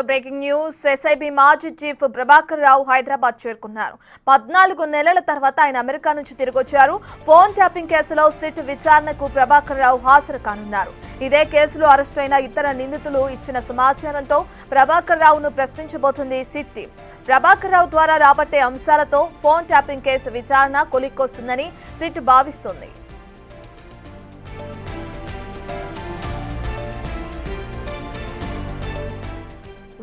Breaking news. SIB మాజీ chief Prabhakar Rao Hyderabad చేరుకున్నారు. 14 నెలల తర్వాత ఆయన అమెరికా నుంచి తిరిగొచ్చారు. ఫోన్ ట్యాపింగ్ కేసులో సిట్ విచారణకు ప్రభాకర్ రావు హాజరు కానున్నారు. ఇదే కేసులో అరెస్టైన ఇతర నిందితులు ఇచ్చిన సమాచారంతో ప్రభాకర్ రావును ప్రశ్నించబోతుంది సిట్ టీం. ప్రభాకర్ రావు ద్వారా రాబట్టే అంశాలతో ఫోన్ ట్యాపింగ్ కేసు విచారణ కొలిక్కొస్తుందని సిట్ భావిస్తోంది.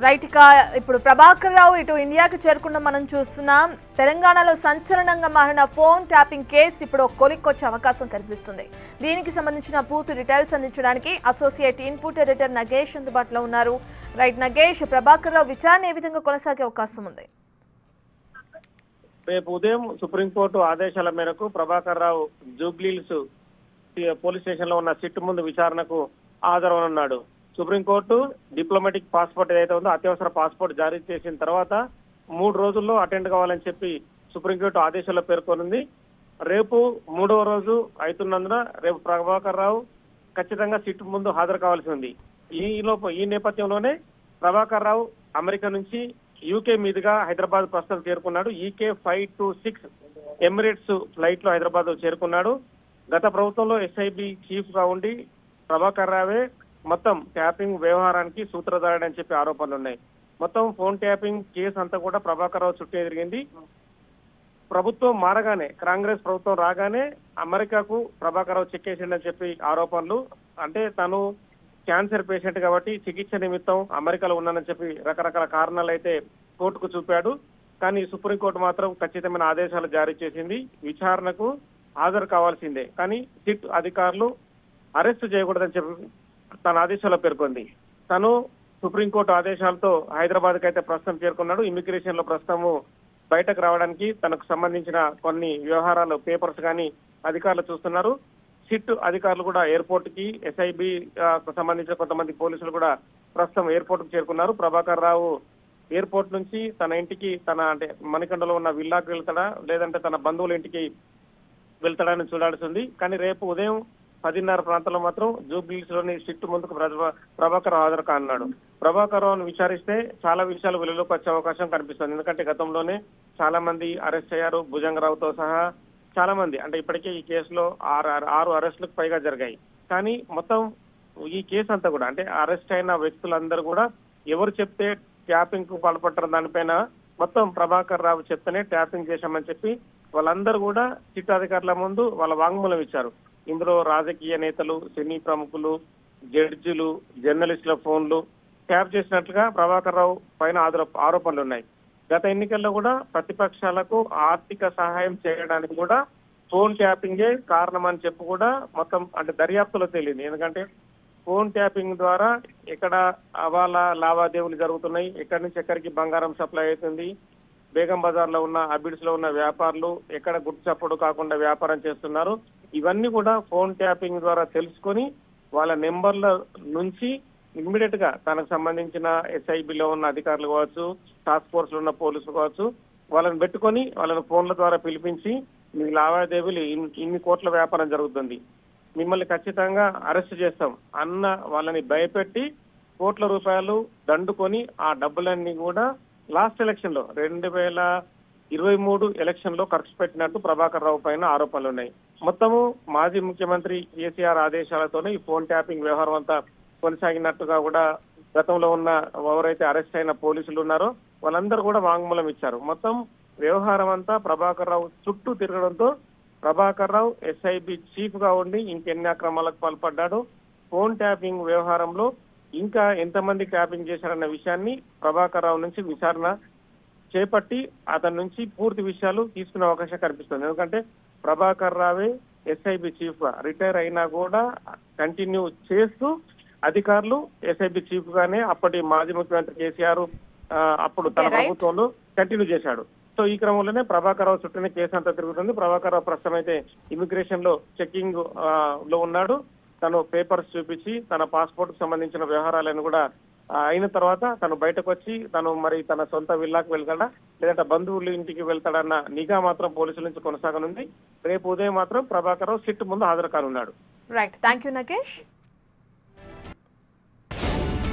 రైట్ గా ఇప్పుడు ప్రభాకర్ రావు ఇటు ఇండియాకి చేరుకున్న మనం చూస్తున్నాం. తెలంగాణలో సంచలనంగా మారిన ఫోన్ ట్యాపింగ్ కేసు ఇప్పుడు కొలిక్కొచ్చే అవకాశం కనిపిస్తుంది. దీనికి సంబంధించిన పూర్తి డీటెయిల్స్ అందించడానికి అసోసియేట్ ఇన్పుట్ ఎడిటర్ నగేష్ అందుబాటులో ఉన్నారు. రైట్ నగేష్, ప్రభాకర్ రావు విచారణ ఏ విధంగా కొనసాగే అవకాశం ఉంది? రేపు ఉదయం సుప్రీంకోర్టు ఆదేశాల మేరకు ప్రభాకర్ రావు జూబ్లీహిల్స్ పోలీస్ స్టేషన్ లో ఉన్న సిట్ ముందు విచారణకు హాజరవనున్నాడు. సుప్రీంకోర్టు డిప్లొమాటిక్ పాస్పోర్ట్ ఏదైతే ఉందో అత్యవసర పాస్పోర్ట్ జారీ చేసిన తర్వాత 3 రోజుల్లో అటెండ్ కావాలని చెప్పి సుప్రీంకోర్టు ఆదేశాల్లో పేర్కొంది. రేపు 3వ రోజు అవుతున్నందున రేపు ప్రభాకర్ రావు ఖచ్చితంగా సిట్ ముందు హాజరు కావాల్సి ఉంది. ఈ నేపథ్యంలోనే ప్రభాకర్ రావు అమెరికా నుంచి యూకే మీదుగా హైదరాబాద్ ప్రస్తుతం చేరుకున్నాడు. ఈకే 526 ఎమిరేట్స్ ఫ్లైట్ లో హైదరాబాద్ చేరుకున్నాడు. గత ప్రభుత్వంలో ఎస్ఐబి చీఫ్ గా ఉండి ప్రభాకర్ రావే మొత్తం ట్యాపింగ్ వ్యవహారానికి సూత్రధారుడు అని చెప్పి ఆరోపణలు ఉన్నాయి. మొత్తం ఫోన్ ట్యాపింగ్ కేసు అంతా కూడా ప్రభాకర్ రావు చుట్టూ ఎదిరింది. ప్రభుత్వం మారగానే, కాంగ్రెస్ ప్రభుత్వం రాగానే అమెరికాకు ప్రభాకర్ రావు చెక్కేసిండని చెప్పి ఆరోపణలు. అంటే తను క్యాన్సర్ పేషెంట్ కాబట్టి చికిత్స నిమిత్తం అమెరికాలో ఉన్నానని చెప్పి రకరకాల కారణాలు అయితే కోర్టుకు చూపాడు. కానీ సుప్రీంకోర్టు మాత్రం ఖచ్చితమైన ఆదేశాలు జారీ చేసింది. విచారణకు హాజరు కావాల్సిందే, కానీ సిట్ అధికారులు అరెస్టు చేయకూడదని చెప్పి తన ఆదేశాల్లో పేర్కొంది. తను సుప్రీంకోర్టు ఆదేశాలతో హైదరాబాద్ కి అయితే ప్రస్తుతం చేరుకున్నాడు. ఇమిగ్రేషన్ లో ప్రస్తుతము బయటకు రావడానికి తనకు సంబంధించిన కొన్ని వ్యవహారాలు పేపర్స్ కానీ అధికారులు చూస్తున్నారు. సిట్ అధికారులు కూడా ఎయిర్పోర్ట్ కి, ఎస్ఐబి సంబంధించిన కొంతమంది పోలీసులు కూడా ప్రస్తుతం ఎయిర్పోర్ట్ కు చేరుకున్నారు. ప్రభాకర్ రావు ఎయిర్పోర్ట్ నుంచి తన ఇంటికి, అంటే మణికండలో ఉన్న విల్లాకు వెళ్తాడా లేదంటే తన బంధువుల ఇంటికి వెళ్తాడని చూడాల్సింది. కానీ రేపు ఉదయం 10:30 ప్రాంతంలో మాత్రం జూబ్లీహిల్స్ లోని సిట్ ముందుకు ప్రభాకర్ హాజరు కానున్నాడు. ప్రభాకర్ రావును విచారిస్తే చాలా విషయాలు వెలుగులోకి వచ్చే అవకాశం కనిపిస్తుంది. ఎందుకంటే గతంలోనే చాలా మంది అరెస్ట్ అయ్యారు, భుజంగరావుతో సహా చాలా మంది. అంటే ఇప్పటికే ఈ కేసులో 6 అరెస్టులకు పైగా జరిగాయి. కానీ మొత్తం ఈ కేసు అంతా కూడా, అంటే అరెస్ట్ అయిన వ్యక్తులందరూ కూడా ఎవరు చెప్తే ట్యాపింగ్ కు పాల్పడ్డారు దానిపైన మొత్తం ప్రభాకర్ రావు చెప్తేనే ట్యాపింగ్ చేశామని చెప్పి వాళ్ళందరూ కూడా సిట్ అధికారుల ముందు వాళ్ళ వాంగ్మూలం ఇచ్చారు. ఇందులో రాజకీయ నేతలు, సినీ ప్రముఖులు, జడ్జిలు, జర్నలిస్టుల ఫోన్లు ట్యాప్ చేసినట్లుగా ప్రభాకర్ రావు పైన ఆరోపణలు ఉన్నాయి. గత ఎన్నికల్లో కూడా ప్రతిపక్షాలకు ఆర్థిక సహాయం చేయడానికి కూడా ఫోన్ ట్యాపింగే కారణం అని చెప్పి కూడా మొత్తం అంటే దర్యాప్తులో తేలింది. ఎందుకంటే ఫోన్ ట్యాపింగ్ ద్వారా ఎక్కడ హవాలా లావాదేవీలు జరుగుతున్నాయి, ఎక్కడి నుంచి ఎక్కడికి బంగారం సప్లై అవుతుంది, బేగం బజార్ లో ఉన్న, అబిడ్స్ లో ఉన్న వ్యాపారులు ఎక్కడ గుట్టు చప్పుడు కాకుండా వ్యాపారం చేస్తున్నారు, ఇవన్నీ కూడా ఫోన్ ట్యాపింగ్ ద్వారా తెలుసుకొని వాళ్ళ నెంబర్ల నుంచి ఇమ్మీడియట్ గా తనకు సంబంధించిన ఎస్ఐబిలో ఉన్న అధికారులు కావచ్చు, టాస్క్ ఫోర్స్ లో ఉన్న పోలీసులు కావచ్చు, వాళ్ళని పెట్టుకొని వాళ్ళని ఫోన్ల ద్వారా పిలిపించి మీ లావాదేవీలు ఇన్ని కోట్ల వ్యాపారం జరుగుతుంది, మిమ్మల్ని ఖచ్చితంగా అరెస్ట్ చేస్తాం అన్న వాళ్ళని భయపెట్టి కోట్ల రూపాయలు దండుకొని ఆ డబ్బులన్నీ కూడా లాస్ట్ ఎలక్షన్ లో 2023 ఎలక్షన్ లో ఖర్చు పెట్టినట్టు ప్రభాకర్ రావు పైన ఆరోపణలు ఉన్నాయి. మొత్తము మాజీ ముఖ్యమంత్రి కేసీఆర్ ఆదేశాలతోనే ఈ ఫోన్ ట్యాపింగ్ వ్యవహారం అంతా కొనసాగినట్టుగా కూడా గతంలో ఉన్న ఎవరైతే అరెస్ట్ అయిన పోలీసులు ఉన్నారో వాళ్ళందరూ కూడా వాంగ్మూలం ఇచ్చారు. మొత్తం వ్యవహారం అంతా ప్రభాకర్ రావు చుట్టూ తిరగడంతో ప్రభాకర్ రావు ఎస్ఐబి చీఫ్ గా ఉండి ఇంకెన్ని అక్రమాలకు పాల్పడ్డాడు, ఫోన్ ట్యాపింగ్ వ్యవహారంలో ఇంకా ఎంతమంది ట్యాపింగ్ చేశారన్న విషయాన్ని ప్రభాకర్ రావు నుంచి విచారణ చేపట్టి అతని నుంచి పూర్తి విషయాలు తీసుకునే అవకాశం కనిపిస్తుంది. ఎందుకంటే ప్రభాకర్ రావే ఎస్ఐబి చీఫ్ గా రిటైర్ అయినా కూడా కంటిన్యూ చేస్తూ అధికారులు ఎస్ఐబి చీఫ్ గానే అప్పటి మాజీ ముఖ్యమంత్రి కేసీఆర్ అప్పుడు తన ప్రభుత్వంలో కంటిన్యూ చేశాడు. సో ఈ క్రమంలోనే ప్రభాకర్ రావు చుట్టూనే కేసు అంతా తిరుగుతుంది. ప్రభాకర్ రావు ప్రస్తుతం అయితే ఇమిగ్రేషన్ లో చెకింగ్ లో ఉన్నాడు. తను పేపర్స్ చూపించి తన పాస్పోర్ట్ కు సంబంధించిన వ్యవహారాలను కూడా అయిన తర్వాత తను బయటకు వచ్చి తను మరి తన సొంత విల్లాకు వెళ్తాడా లేదంటే బంధువుల ఇంటికి వెళ్తాడన్న నిఘా మాత్రం పోలీసుల నుంచి కొనసాగనుంది. రేపు ఉదయం మాత్రం ప్రభాకర్ రావు సిట్ ముందు హాజరు కానున్నాడు. Right, thank you Nagesh.